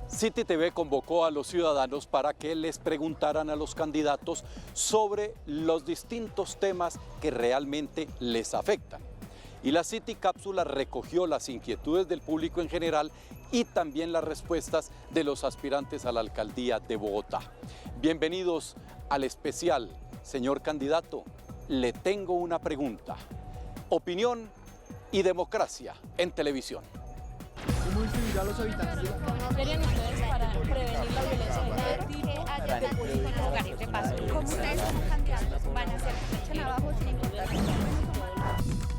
City TV convocó a los ciudadanos para que les preguntaran a los candidatos sobre los distintos temas que realmente les afectan. Y la City Cápsula recogió las inquietudes del público en general y también las respuestas de los aspirantes a la alcaldía de Bogotá. Bienvenidos al especial. Señor candidato, le tengo una pregunta. Opinión y democracia en televisión. ¿Cómo influirá a los habitantes de la ¿Cómo harían ustedes para prevenir la violencia de tipo de paso? ¿Cómo ustedes como candidatos van a hacer que se echen abajo sin importar?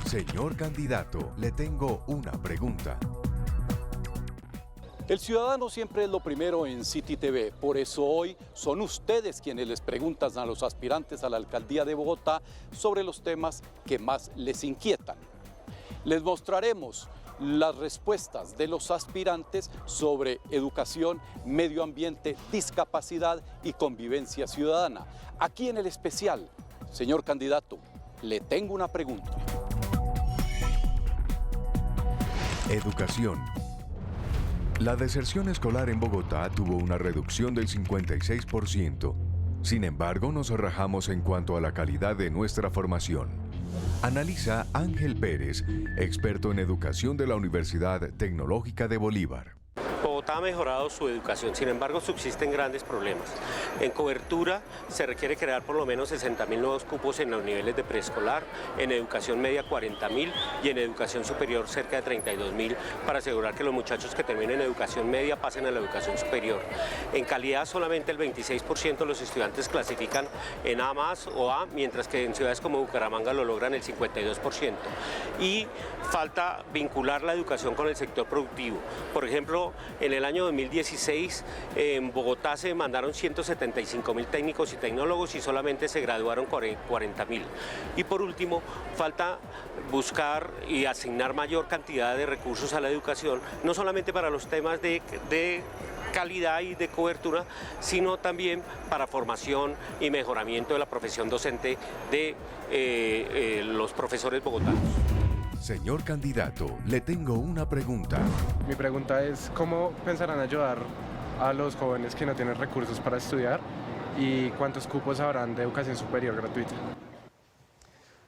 Señor candidato, le tengo una pregunta. El ciudadano siempre es lo primero en City TV, por eso hoy son ustedes quienes les preguntan a los aspirantes a la alcaldía de Bogotá sobre los temas que más les inquietan. Les mostraremos las respuestas de los aspirantes sobre educación, medio ambiente, discapacidad y convivencia ciudadana. Aquí en el especial, señor candidato, le tengo una pregunta. Educación. La deserción escolar en Bogotá tuvo una reducción del 56%. Sin embargo, nos rajamos en cuanto a la calidad de nuestra formación. Analiza Ángel Pérez, experto en educación de la Universidad Tecnológica de Bolívar. Bogotá ha mejorado su educación, sin embargo subsisten grandes problemas. En cobertura se requiere crear por lo menos 60.000 nuevos cupos en los niveles de preescolar, en educación media 40.000 y en educación superior cerca de 32.000 para asegurar que los muchachos que terminen educación media pasen a la educación superior. En calidad solamente el 26% de los estudiantes clasifican en A+ o A, mientras que en ciudades como Bucaramanga lo logran el 52%. Y falta vincular la educación con el sector productivo. Por ejemplo, en el año 2016 en Bogotá se mandaron 175.000 técnicos y tecnólogos y solamente se graduaron 40.000. Y por último, falta buscar y asignar mayor cantidad de recursos a la educación, no solamente para los temas de calidad y de cobertura, sino también para formación y mejoramiento de la profesión docente de los profesores bogotanos. Señor candidato, le tengo una pregunta. Mi pregunta es, ¿cómo pensarán ayudar a los jóvenes que no tienen recursos para estudiar y cuántos cupos habrán de educación superior gratuita?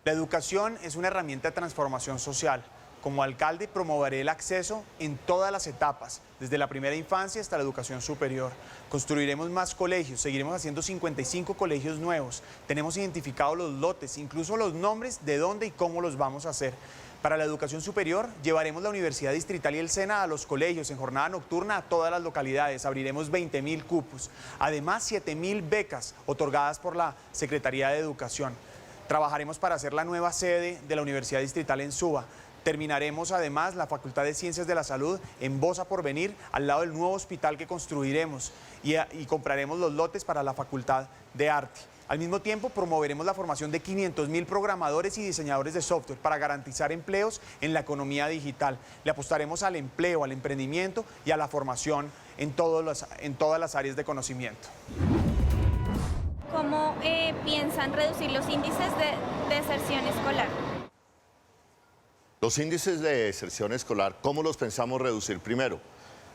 La educación es una herramienta de transformación social. Como alcalde promoveré el acceso en todas las etapas, desde la primera infancia hasta la educación superior. Construiremos más colegios, seguiremos haciendo 55 colegios nuevos. Tenemos identificados los lotes, incluso los nombres de dónde y cómo los vamos a hacer. Para la educación superior, llevaremos la Universidad Distrital y el SENA a los colegios en jornada nocturna a todas las localidades. Abriremos 20.000 cupos. Además, 7.000 becas otorgadas por la Secretaría de Educación. Trabajaremos para hacer la nueva sede de la Universidad Distrital en Suba. Terminaremos además la Facultad de Ciencias de la Salud en Bosa Porvenir, al lado del nuevo hospital que construiremos y compraremos los lotes para la Facultad de Arte. Al mismo tiempo, promoveremos la formación de 500.000 programadores y diseñadores de software para garantizar empleos en la economía digital. Le apostaremos al empleo, al emprendimiento y a la formación en todas las áreas de conocimiento. ¿Cómo piensan reducir los índices de deserción escolar? Los índices de deserción escolar, ¿cómo los pensamos reducir? Primero,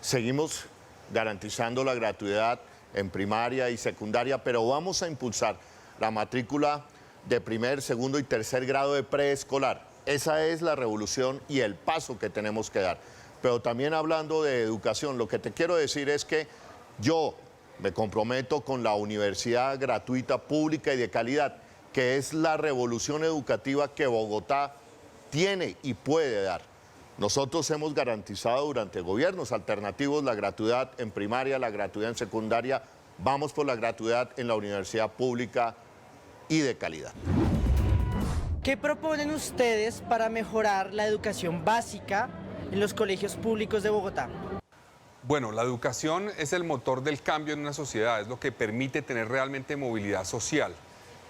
seguimos garantizando la gratuidad en primaria y secundaria, pero vamos a impulsar la matrícula de primer, segundo y tercer grado de preescolar. Esa es la revolución y el paso que tenemos que dar. Pero también hablando de educación, lo que te quiero decir es que yo me comprometo con la universidad gratuita, pública y de calidad, que es la revolución educativa que Bogotá tiene y puede dar. Nosotros hemos garantizado durante gobiernos alternativos la gratuidad en primaria, la gratuidad en secundaria. Vamos por la gratuidad en la universidad pública y de calidad. ¿Qué proponen ustedes para mejorar la educación básica en los colegios públicos de Bogotá? Bueno, la educación es el motor del cambio en una sociedad, es lo que permite tener realmente movilidad social.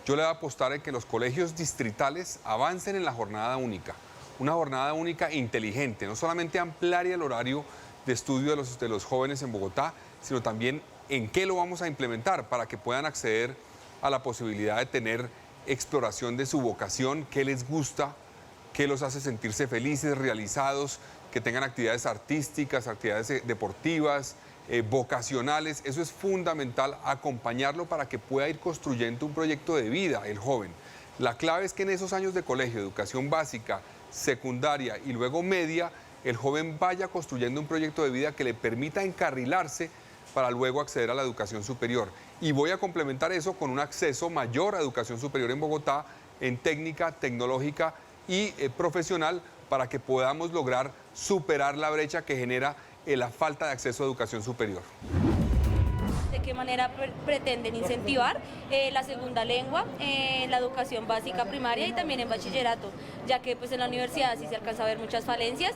Yo le voy a apostar en que los colegios distritales avancen en la jornada única. Una jornada única inteligente, no solamente ampliaría el horario de estudio de los jóvenes en Bogotá, sino también en qué lo vamos a implementar para que puedan acceder a la posibilidad de tener exploración de su vocación, qué les gusta, qué los hace sentirse felices, realizados, que tengan actividades artísticas, actividades deportivas, vocacionales. Eso es fundamental, acompañarlo para que pueda ir construyendo un proyecto de vida el joven. La clave es que en esos años de colegio, educación básica, secundaria y luego media, el joven vaya construyendo un proyecto de vida que le permita encarrilarse para luego acceder a la educación superior. Y voy a complementar eso con un acceso mayor a educación superior en Bogotá, en técnica, tecnológica y profesional, para que podamos lograr superar la brecha que genera la falta de acceso a educación superior. ¿De qué manera pretenden incentivar la segunda lengua en la educación básica primaria y también en bachillerato? Ya que pues en la universidad sí se alcanza a ver muchas falencias.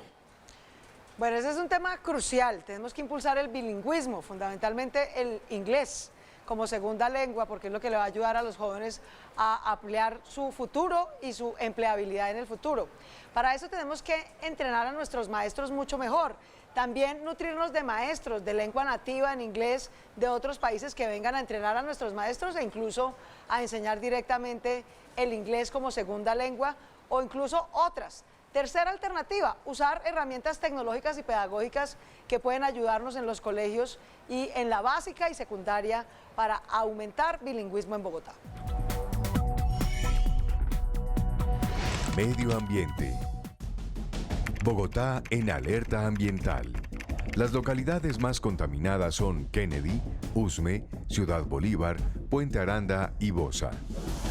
Bueno, ese es un tema crucial. Tenemos que impulsar el bilingüismo, fundamentalmente el inglés como segunda lengua, porque es lo que le va a ayudar a los jóvenes a ampliar su futuro y su empleabilidad en el futuro. Para eso tenemos que entrenar a nuestros maestros mucho mejor. También nutrirnos de maestros de lengua nativa en inglés de otros países que vengan a entrenar a nuestros maestros e incluso a enseñar directamente el inglés como segunda lengua o incluso otras. Tercera alternativa, usar herramientas tecnológicas y pedagógicas que pueden ayudarnos en los colegios y en la básica y secundaria para aumentar bilingüismo en Bogotá. Medio ambiente. Bogotá en alerta ambiental. Las localidades más contaminadas son Kennedy, Usme, Ciudad Bolívar, Puente Aranda y Bosa.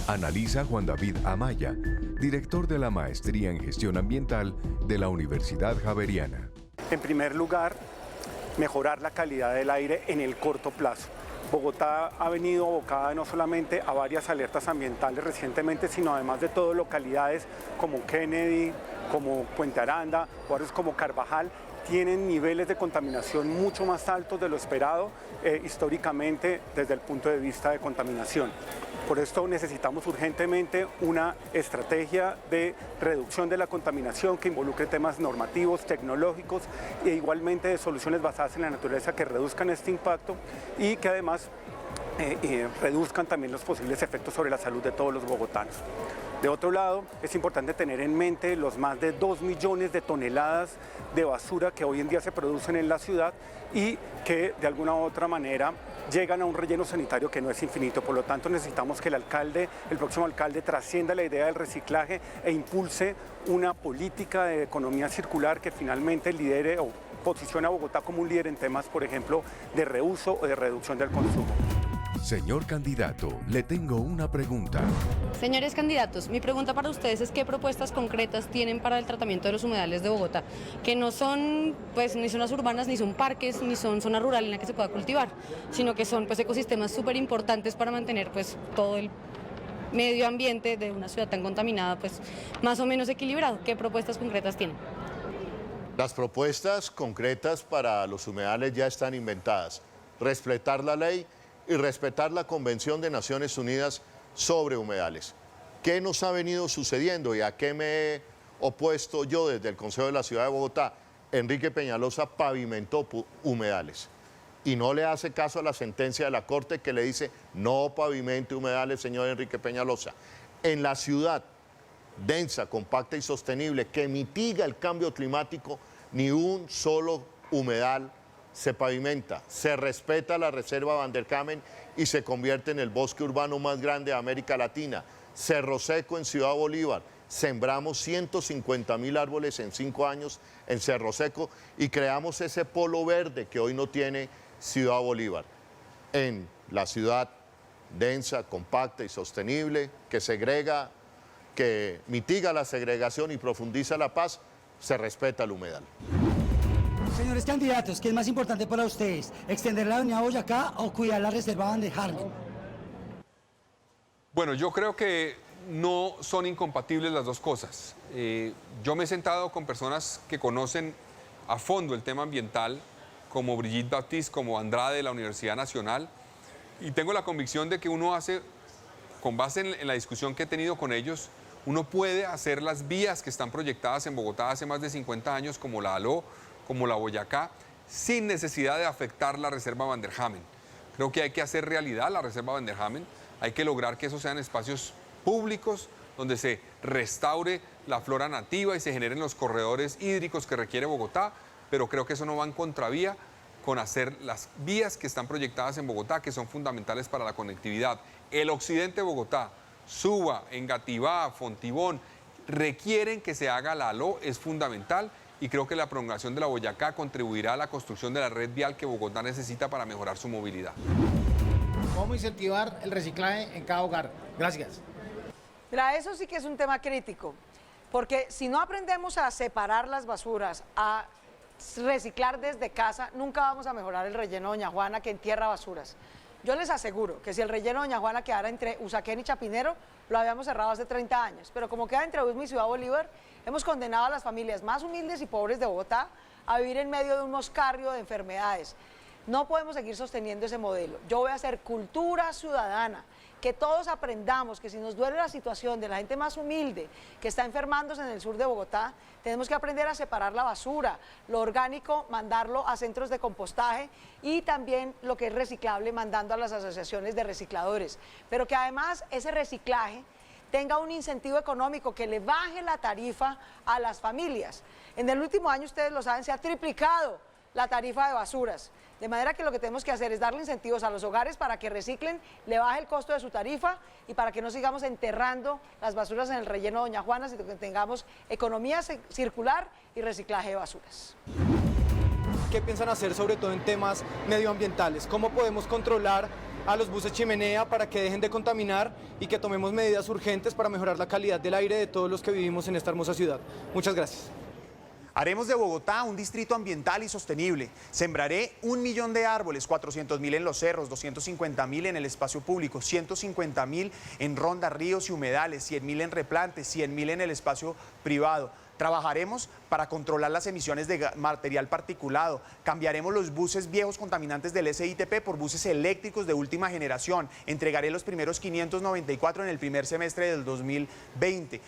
Analiza Juan David Amaya, director de la Maestría en Gestión Ambiental de la Universidad Javeriana. En primer lugar, mejorar la calidad del aire en el corto plazo. Bogotá ha venido abocada no solamente a varias alertas ambientales recientemente, sino además de todo localidades como Kennedy, como Puente Aranda, barrios como Carvajal, tienen niveles de contaminación mucho más altos de lo esperado históricamente desde el punto de vista de contaminación. Por esto necesitamos urgentemente una estrategia de reducción de la contaminación que involucre temas normativos, tecnológicos e igualmente de soluciones basadas en la naturaleza que reduzcan este impacto y que además reduzcan también los posibles efectos sobre la salud de todos los bogotanos. De otro lado, es importante tener en mente los más de 2 millones de toneladas de basura que hoy en día se producen en la ciudad y que de alguna u otra manera llegan a un relleno sanitario que no es infinito. Por lo tanto, necesitamos que el próximo alcalde trascienda la idea del reciclaje e impulse una política de economía circular que finalmente lidere o posicione a Bogotá como un líder en temas, por ejemplo, de reuso o de reducción del consumo. Señor candidato, le tengo una pregunta. Señores candidatos, mi pregunta para ustedes es qué propuestas concretas tienen para el tratamiento de los humedales de Bogotá, que no son pues ni zonas urbanas, ni son parques, ni son zona rural en la que se pueda cultivar, sino que son pues ecosistemas súper importantes para mantener pues todo el medio ambiente de una ciudad tan contaminada pues más o menos equilibrado. ¿Qué propuestas concretas tienen? Las propuestas concretas para los humedales ya están inventadas. Respetar la ley y respetar la Convención de Naciones Unidas sobre humedales. ¿Qué nos ha venido sucediendo y a qué me he opuesto yo desde el Consejo de la Ciudad de Bogotá? Enrique Peñalosa pavimentó humedales y no le hace caso a la sentencia de la Corte que le dice no pavimente humedales, señor Enrique Peñalosa. En la ciudad densa, compacta y sostenible que mitiga el cambio climático, ni un solo humedal se pavimenta, se respeta la reserva Van der Kamen y se convierte en el bosque urbano más grande de América Latina. Cerro Seco en Ciudad Bolívar, sembramos 150.000 árboles en 5 años en Cerro Seco y creamos ese polo verde que hoy no tiene Ciudad Bolívar. En la ciudad densa, compacta y sostenible, que segrega, que mitiga la segregación y profundiza la paz, se respeta el humedal. Señores candidatos, ¿qué es más importante para ustedes? ¿Extender la avenida Boyacá o cuidar la reserva Van der Kamen? Bueno, yo creo que no son incompatibles las dos cosas. Yo me he sentado con personas que conocen a fondo el tema ambiental, como Brigitte Baptiste, como Andrade de la Universidad Nacional, y tengo la convicción de que uno hace, con base en la discusión que he tenido con ellos, uno puede hacer las vías que están proyectadas en Bogotá hace más de 50 años, como la ALO, como la Boyacá, sin necesidad de afectar la reserva Van der Kamen. Creo que hay que hacer realidad la reserva Van der Kamen, hay que lograr que esos sean espacios públicos donde se restaure la flora nativa y se generen los corredores hídricos que requiere Bogotá, pero creo que eso no va en contravía con hacer las vías que están proyectadas en Bogotá, que son fundamentales para la conectividad. El occidente de Bogotá, Suba, Engativá, Fontibón, requieren que se haga la ALO, es fundamental, y creo que la prolongación de la Boyacá contribuirá a la construcción de la red vial que Bogotá necesita para mejorar su movilidad. ¿Cómo incentivar el reciclaje en cada hogar? Gracias. Mira, eso sí que es un tema crítico, porque si no aprendemos a separar las basuras, a reciclar desde casa, nunca vamos a mejorar el relleno Doña Juana, que entierra basuras. Yo les aseguro que si el relleno Doña Juana quedara entre Usaquén y Chapinero, lo habíamos cerrado hace 30 años, pero como queda entre Usme y Ciudad Bolívar, hemos condenado a las familias más humildes y pobres de Bogotá a vivir en medio de un moscarrio de enfermedades. No podemos seguir sosteniendo ese modelo. Yo voy a hacer cultura ciudadana, que todos aprendamos que si nos duele la situación de la gente más humilde que está enfermándose en el sur de Bogotá, tenemos que aprender a separar la basura, lo orgánico, mandarlo a centros de compostaje y también lo que es reciclable, mandando a las asociaciones de recicladores. Pero que además ese reciclaje tenga un incentivo económico, que le baje la tarifa a las familias. En el último año, ustedes lo saben, se ha triplicado la tarifa de basuras. De manera que lo que tenemos que hacer es darle incentivos a los hogares para que reciclen, le baje el costo de su tarifa y para que no sigamos enterrando las basuras en el relleno Doña Juana, sino que tengamos economía circular y reciclaje de basuras. ¿Qué piensan hacer sobre todo en temas medioambientales? ¿Cómo podemos controlar a los buses chimenea para que dejen de contaminar y que tomemos medidas urgentes para mejorar la calidad del aire de todos los que vivimos en esta hermosa ciudad? Muchas gracias. Haremos de Bogotá un distrito ambiental y sostenible. Sembraré 1 millón de árboles, 400.000 en los cerros, 250.000 en el espacio público, 150.000 en rondas, ríos y humedales, 100.000 en replantes, 100.000 en el espacio privado. Trabajaremos para controlar las emisiones de material particulado. Cambiaremos los buses viejos contaminantes del SITP por buses eléctricos de última generación. Entregaré los primeros 594 en el primer semestre del 2020.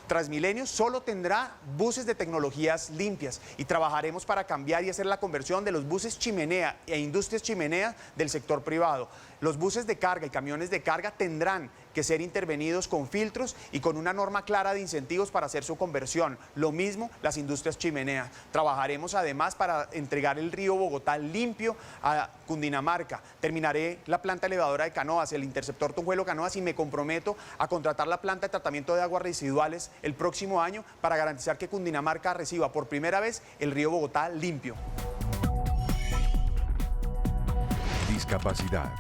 Transmilenio solo tendrá buses de tecnologías limpias y trabajaremos para cambiar y hacer la conversión de los buses chimenea e industrias chimenea del sector privado. Los buses de carga y camiones de carga tendrán que ser intervenidos con filtros y con una norma clara de incentivos para hacer su conversión. Lo mismo las industrias chimenea. Trabajaremos además para entregar el río Bogotá limpio a Cundinamarca. Terminaré la planta elevadora de Canoas, el interceptor Tunjuelo Canoas, y me comprometo a contratar la planta de tratamiento de aguas residuales el próximo año para garantizar que Cundinamarca reciba por primera vez el río Bogotá limpio. Discapacidad.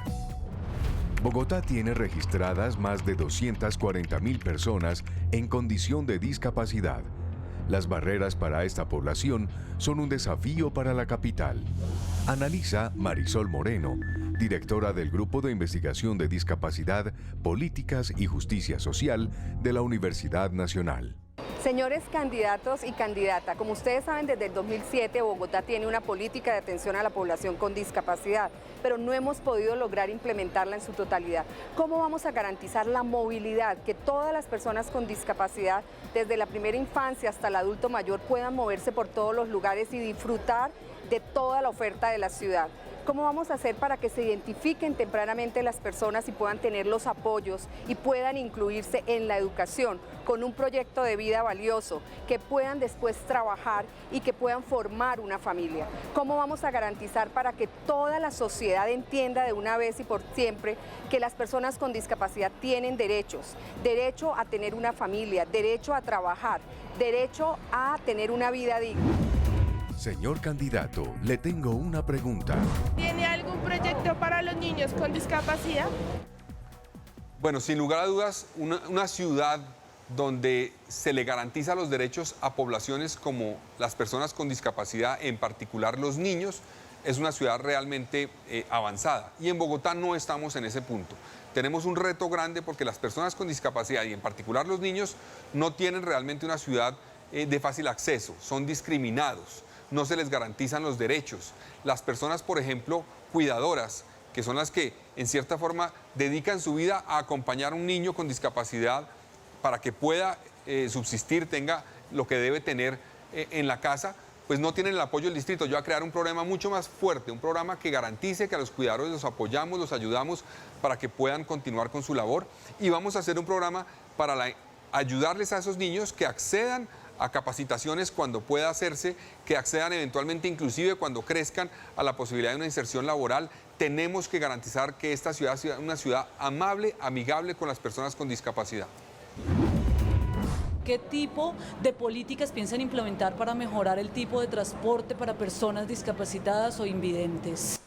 Bogotá tiene registradas más de 240.000 personas en condición de discapacidad. Las barreras para esta población son un desafío para la capital. Analiza Marisol Moreno, directora del Grupo de Investigación de Discapacidad, Políticas y Justicia Social de la Universidad Nacional. Señores candidatos y candidata, como ustedes saben, desde el 2007 Bogotá tiene una política de atención a la población con discapacidad, pero no hemos podido lograr implementarla en su totalidad. ¿Cómo vamos a garantizar la movilidad, que todas las personas con discapacidad, desde la primera infancia hasta el adulto mayor, puedan moverse por todos los lugares y disfrutar de toda la oferta de la ciudad? ¿Cómo vamos a hacer para que se identifiquen tempranamente las personas y puedan tener los apoyos y puedan incluirse en la educación con un proyecto de vida valioso, que puedan después trabajar y que puedan formar una familia? ¿Cómo vamos a garantizar para que toda la sociedad entienda de una vez y por siempre que las personas con discapacidad tienen derechos? Derecho a tener una familia, derecho a trabajar, derecho a tener una vida digna. Señor candidato, le tengo una pregunta. ¿Tiene algún proyecto para los niños con discapacidad? Bueno, sin lugar a dudas, una ciudad donde se le garantiza los derechos a poblaciones como las personas con discapacidad, en particular los niños, es una ciudad realmente avanzada. Y en Bogotá no estamos en ese punto. Tenemos un reto grande porque las personas con discapacidad, y en particular los niños, no tienen realmente una ciudad de fácil acceso, son discriminados. No se les garantizan los derechos. Las personas, por ejemplo, cuidadoras, que son las que en cierta forma dedican su vida a acompañar a un niño con discapacidad para que pueda subsistir, tenga lo que debe tener en la casa, pues no tienen el apoyo del distrito. Yo voy a crear un programa mucho más fuerte, un programa que garantice que a los cuidadores los apoyamos, los ayudamos para que puedan continuar con su labor, y vamos a hacer un programa para ayudarles a esos niños que accedan a capacitaciones cuando pueda hacerse, que accedan eventualmente, inclusive cuando crezcan, a la posibilidad de una inserción laboral. Tenemos que garantizar que esta ciudad sea una ciudad amable, amigable con las personas con discapacidad. ¿Qué tipo de políticas piensan implementar para mejorar el tipo de transporte para personas discapacitadas o invidentes?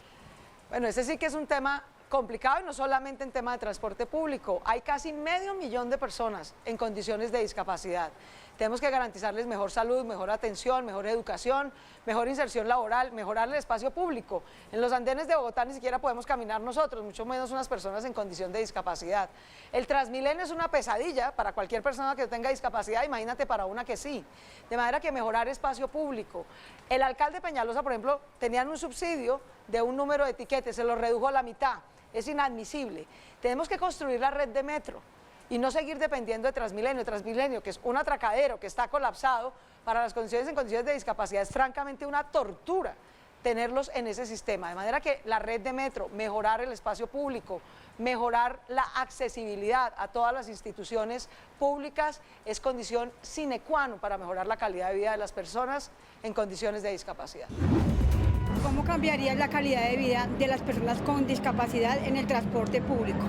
Bueno, ese sí que es un tema complicado y no solamente en tema de transporte público. Hay casi 500.000 de personas en condiciones de discapacidad. Tenemos que garantizarles mejor salud, mejor atención, mejor educación, mejor inserción laboral, mejorar el espacio público. En los andenes de Bogotá ni siquiera podemos caminar nosotros, mucho menos unas personas en condición de discapacidad. El Transmilenio es una pesadilla para cualquier persona que tenga discapacidad, imagínate para una que sí. De manera que mejorar espacio público. El alcalde de Peñalosa, por ejemplo, tenían un subsidio de un número de tiquetes, se lo redujo a la mitad. Es inadmisible. Tenemos que construir la red de metro y no seguir dependiendo de Transmilenio. Transmilenio, que es un atracadero, que está colapsado, para las condiciones en condiciones de discapacidad es francamente una tortura tenerlos en ese sistema. De manera que la red de metro, mejorar el espacio público, mejorar la accesibilidad a todas las instituciones públicas es condición sine qua non para mejorar la calidad de vida de las personas en condiciones de discapacidad. ¿Cómo cambiaría la calidad de vida de las personas con discapacidad en el transporte público?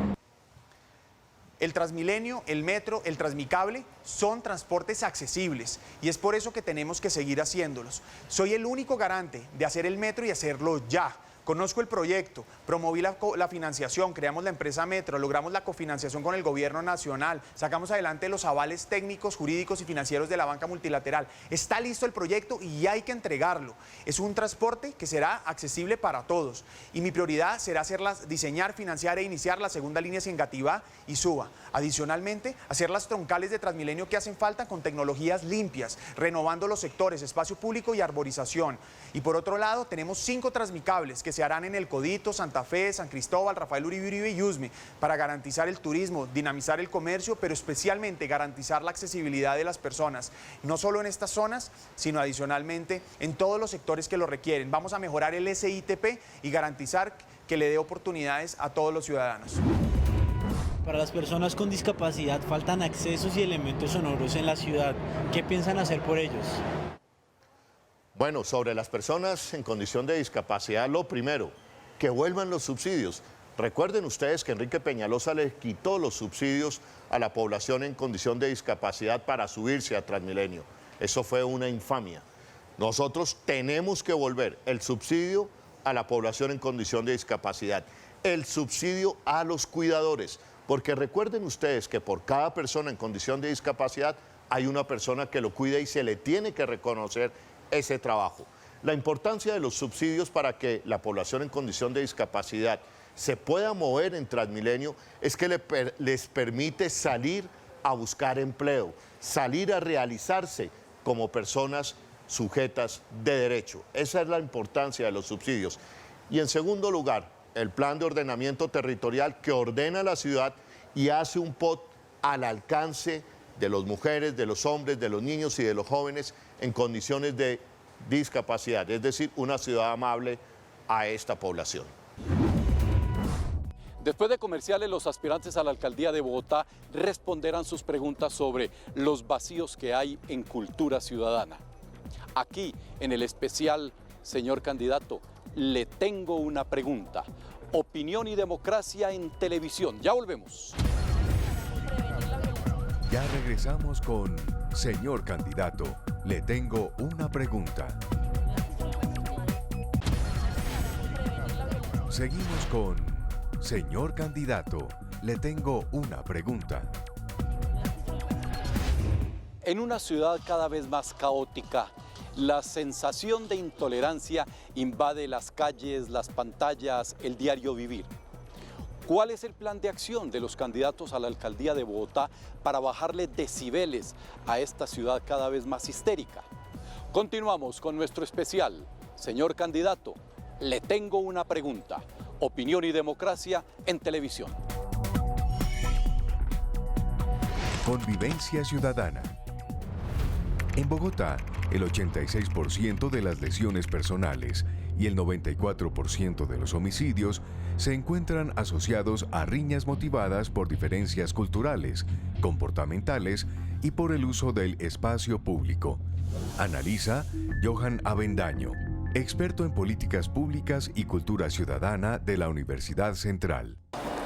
El Transmilenio, el metro, el Transmicable son transportes accesibles y es por eso que tenemos que seguir haciéndolos. Soy el único garante de hacer el metro y hacerlo ya. Conozco el proyecto, promoví la financiación, creamos la empresa Metro, logramos la cofinanciación con el gobierno nacional, sacamos adelante los avales técnicos, jurídicos y financieros de la banca multilateral. Está listo el proyecto y hay que entregarlo. Es un transporte que será accesible para todos y mi prioridad será diseñar, financiar e iniciar la segunda línea hacia Engativá y Suba. Adicionalmente, hacer las troncales de Transmilenio que hacen falta con tecnologías limpias, renovando los sectores, espacio público y arborización. Y por otro lado, tenemos 5 Transmicables que se harán en El Codito, Santa Fe, San Cristóbal, Rafael Uribe y Usme para garantizar el turismo, dinamizar el comercio, pero especialmente garantizar la accesibilidad de las personas, no solo en estas zonas, sino adicionalmente en todos los sectores que lo requieren. Vamos a mejorar el SITP y garantizar que le dé oportunidades a todos los ciudadanos. Para las personas con discapacidad faltan accesos y elementos sonoros en la ciudad. ¿Qué piensan hacer por ellos? Bueno, sobre las personas en condición de discapacidad, lo primero, que vuelvan los subsidios. Recuerden ustedes que Enrique Peñalosa le quitó los subsidios a la población en condición de discapacidad para subirse a Transmilenio. Eso fue una infamia. Nosotros tenemos que volver el subsidio a la población en condición de discapacidad, el subsidio a los cuidadores, porque recuerden ustedes que por cada persona en condición de discapacidad hay una persona que lo cuida y se le tiene que reconocer ese trabajo. La importancia de los subsidios para que la población en condición de discapacidad se pueda mover en Transmilenio es que les permite salir a buscar empleo, salir a realizarse como personas sujetas de derecho. Esa es la importancia de los subsidios. Y en segundo lugar, el plan de ordenamiento territorial que ordena la ciudad y hace un POT al alcance de las mujeres, de los hombres, de los niños y de los jóvenes en condiciones de discapacidad, es decir, una ciudad amable a esta población. Después de comerciales, los aspirantes a la alcaldía de Bogotá responderán sus preguntas sobre los vacíos que hay en cultura ciudadana. Aquí, en el especial, señor candidato, le tengo una pregunta. Opinión y democracia en televisión. Ya volvemos. Ya regresamos con Señor Candidato, le tengo una pregunta. Seguimos con Señor Candidato, le tengo una pregunta. En una ciudad cada vez más caótica, la sensación de intolerancia invade las calles, las pantallas, el diario vivir. ¿Cuál es el plan de acción de los candidatos a la alcaldía de Bogotá para bajarle decibeles a esta ciudad cada vez más histérica? Continuamos con nuestro especial. Señor candidato, le tengo una pregunta. Opinión y democracia en televisión. Convivencia ciudadana. En Bogotá, el 86% de las lesiones personales y el 94% de los homicidios se encuentran asociados a riñas motivadas por diferencias culturales, comportamentales y por el uso del espacio público. Analiza Johan Avendaño, experto en políticas públicas y cultura ciudadana de la Universidad Central.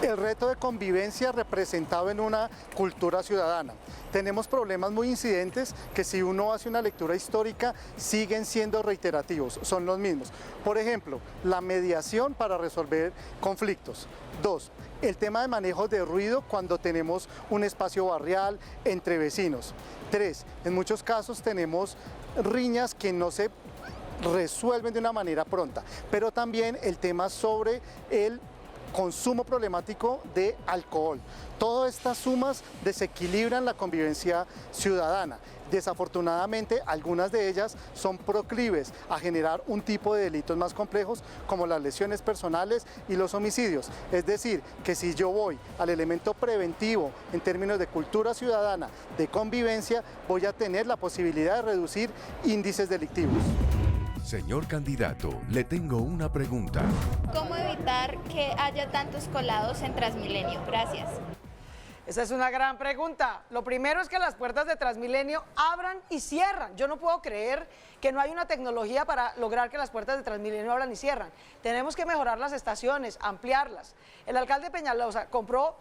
El reto de convivencia representado en una cultura ciudadana. Tenemos problemas muy incidentes que si uno hace una lectura histórica siguen siendo reiterativos, son los mismos. Por ejemplo, la mediación para resolver conflictos. 2. El tema de manejo de ruido cuando tenemos un espacio barrial entre vecinos. 3. En muchos casos tenemos riñas que no se resuelven de una manera pronta, pero también el tema sobre el consumo problemático de alcohol. Todas estas sumas desequilibran la convivencia ciudadana. Desafortunadamente, algunas de ellas son proclives a generar un tipo de delitos más complejos como las lesiones personales y los homicidios. Es decir, que si yo voy al elemento preventivo en términos de cultura ciudadana, de convivencia, voy a tener la posibilidad de reducir índices delictivos. Señor candidato, le tengo una pregunta. ¿Cómo evitar que haya tantos colados en Transmilenio? Gracias. Esa es una gran pregunta. Lo primero es que las puertas de Transmilenio abran y cierran. Yo no puedo creer que no hay una tecnología para lograr que las puertas de Transmilenio abran y cierran. Tenemos que mejorar las estaciones, ampliarlas. El alcalde Peñalosa compró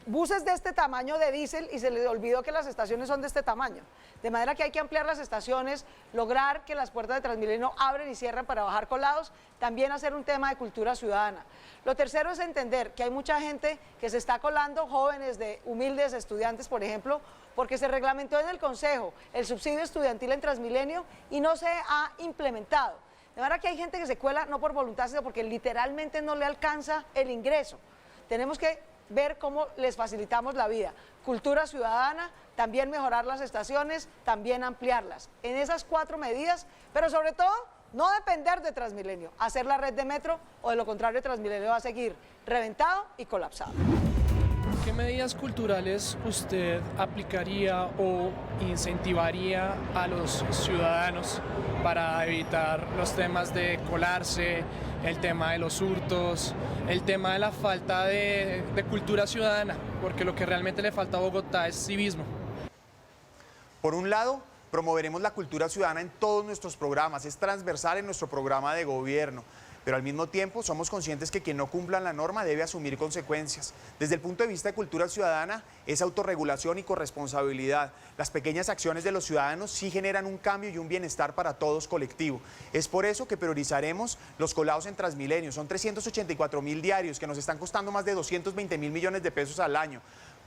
buses de este tamaño de diésel y se le olvidó que las estaciones son de este tamaño. De manera que hay que ampliar las estaciones, lograr que las puertas de Transmilenio abren y cierren para bajar colados, también hacer un tema de cultura ciudadana. Lo tercero es entender que hay mucha gente que se está colando, jóvenes de humildes estudiantes, por ejemplo, porque se reglamentó en el Consejo el subsidio estudiantil en Transmilenio y no se ha implementado. De manera que hay gente que se cuela no por voluntad, sino porque literalmente no le alcanza el ingreso. Tenemos que ver cómo les facilitamos la vida. Cultura ciudadana, también mejorar las estaciones, también ampliarlas. En esas 4 medidas, pero sobre todo, no depender de Transmilenio, hacer la red de metro o de lo contrario Transmilenio va a seguir reventado y colapsado. ¿Qué medidas culturales usted aplicaría o incentivaría a los ciudadanos para evitar los temas de colarse, el tema de los hurtos, el tema de la falta de cultura ciudadana? Porque lo que realmente le falta a Bogotá es civismo. Por un lado, promoveremos la cultura ciudadana en todos nuestros programas, es transversal en nuestro programa de gobierno. Pero al mismo tiempo somos conscientes que quien no cumpla la norma debe asumir consecuencias. Desde el punto de vista de cultura ciudadana es autorregulación y corresponsabilidad. Las pequeñas acciones de los ciudadanos sí generan un cambio y un bienestar para todos colectivo. Es por eso que priorizaremos los colados en Transmilenio. Son 384.000 diarios que nos están costando más de 220.000 millones de pesos al año.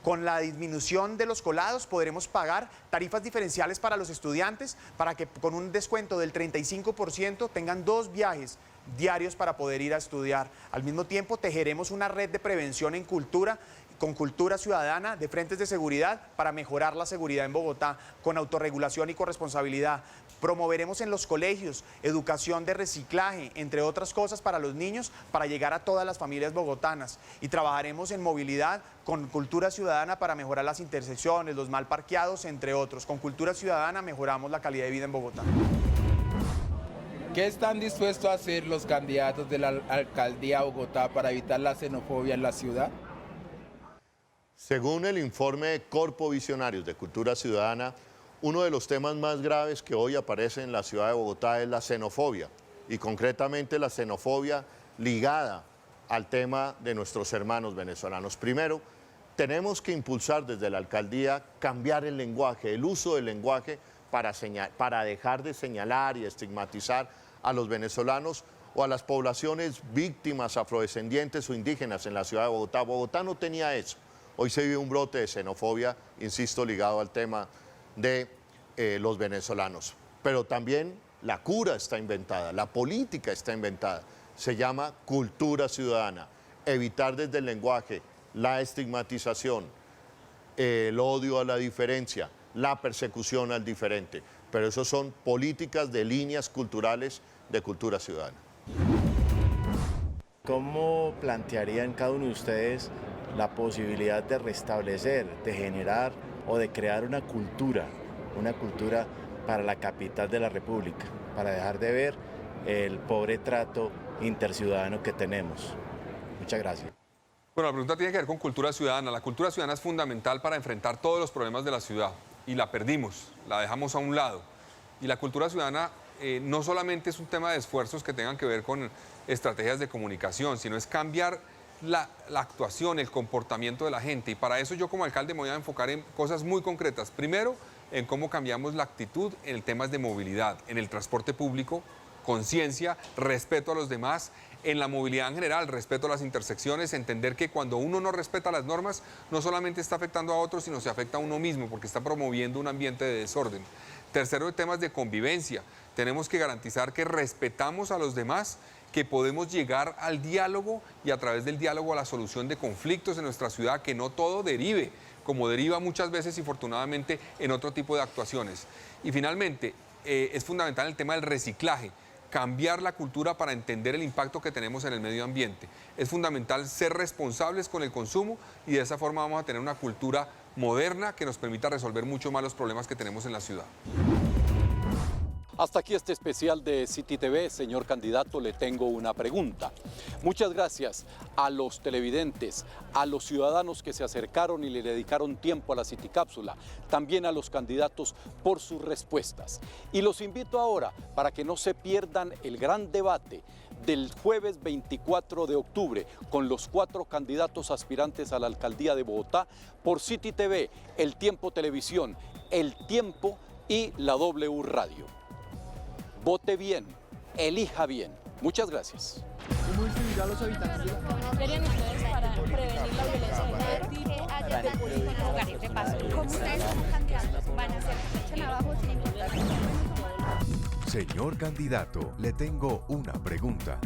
Con la disminución de los colados podremos pagar tarifas diferenciales para los estudiantes para que con un descuento del 35% tengan 2 viajes diarios para poder ir a estudiar. Al mismo tiempo tejeremos una red de prevención en cultura, con cultura ciudadana de frentes de seguridad para mejorar la seguridad en Bogotá, con autorregulación y corresponsabilidad. Promoveremos en los colegios educación de reciclaje, entre otras cosas para los niños, para llegar a todas las familias bogotanas. Y trabajaremos en movilidad con cultura ciudadana para mejorar las intersecciones, los mal parqueados, entre otros. Con cultura ciudadana mejoramos la calidad de vida en Bogotá. ¿Qué están dispuestos a hacer los candidatos de la alcaldía de Bogotá para evitar la xenofobia en la ciudad? Según el informe Corpo Visionarios de Cultura Ciudadana, uno de los temas más graves que hoy aparece en la ciudad de Bogotá es la xenofobia, y concretamente la xenofobia ligada al tema de nuestros hermanos venezolanos. Primero, tenemos que impulsar desde la alcaldía cambiar el lenguaje, el uso del lenguaje para dejar de señalar y estigmatizar a los venezolanos o a las poblaciones víctimas afrodescendientes o indígenas en la ciudad de Bogotá. Bogotá no tenía eso. Hoy se vive un brote de xenofobia, insisto, ligado al tema de los venezolanos. Pero también la cura está inventada, la política está inventada. Se llama cultura ciudadana. Evitar desde el lenguaje la estigmatización, el odio a la diferencia, la persecución al diferente. Pero eso son políticas de líneas culturales de cultura ciudadana. ¿Cómo plantearían cada uno de ustedes la posibilidad de restablecer, de generar o de crear una cultura para la capital de la República, para dejar de ver el pobre trato interciudadano que tenemos. Muchas gracias. Bueno, la pregunta tiene que ver con cultura ciudadana. La cultura ciudadana es fundamental para enfrentar todos los problemas de la ciudad y la perdimos, la dejamos a un lado. Y la cultura ciudadana no solamente es un tema de esfuerzos que tengan que ver con estrategias de comunicación, sino es cambiar la actuación, el comportamiento de la gente. Y para eso yo como alcalde me voy a enfocar en cosas muy concretas. Primero, en cómo cambiamos la actitud en temas de movilidad, en el transporte público, conciencia, respeto a los demás, en la movilidad en general, respeto a las intersecciones, entender que cuando uno no respeta las normas, no solamente está afectando a otros, sino se afecta a uno mismo, porque está promoviendo un ambiente de desorden. Tercero, temas de convivencia. Tenemos que garantizar que respetamos a los demás, que podemos llegar al diálogo y a través del diálogo a la solución de conflictos en nuestra ciudad, que no todo derive, como deriva muchas veces, infortunadamente, en otro tipo de actuaciones. Y finalmente, es fundamental el tema del reciclaje, cambiar la cultura para entender el impacto que tenemos en el medio ambiente. Es fundamental ser responsables con el consumo y de esa forma vamos a tener una cultura moderna que nos permita resolver mucho más los problemas que tenemos en la ciudad. Hasta aquí este especial de City TV. Señor candidato, le tengo una pregunta. Muchas gracias a los televidentes, a los ciudadanos que se acercaron y le dedicaron tiempo a la City Cápsula, también a los candidatos por sus respuestas. Y los invito ahora para que no se pierdan el gran debate del jueves 24 de octubre con los 4 candidatos aspirantes a la alcaldía de Bogotá por City TV, El Tiempo Televisión, El Tiempo y la W Radio. Vote bien, elija bien. Muchas gracias. ¿Cómo influirá a los habitantes de la... ¿Querían ustedes para prevenir la violencia de tipo? Que haya tantos lugares de paso. Como ustedes como candidatos van a hacer que echen abajo sin importar. Señor candidato, le tengo una pregunta.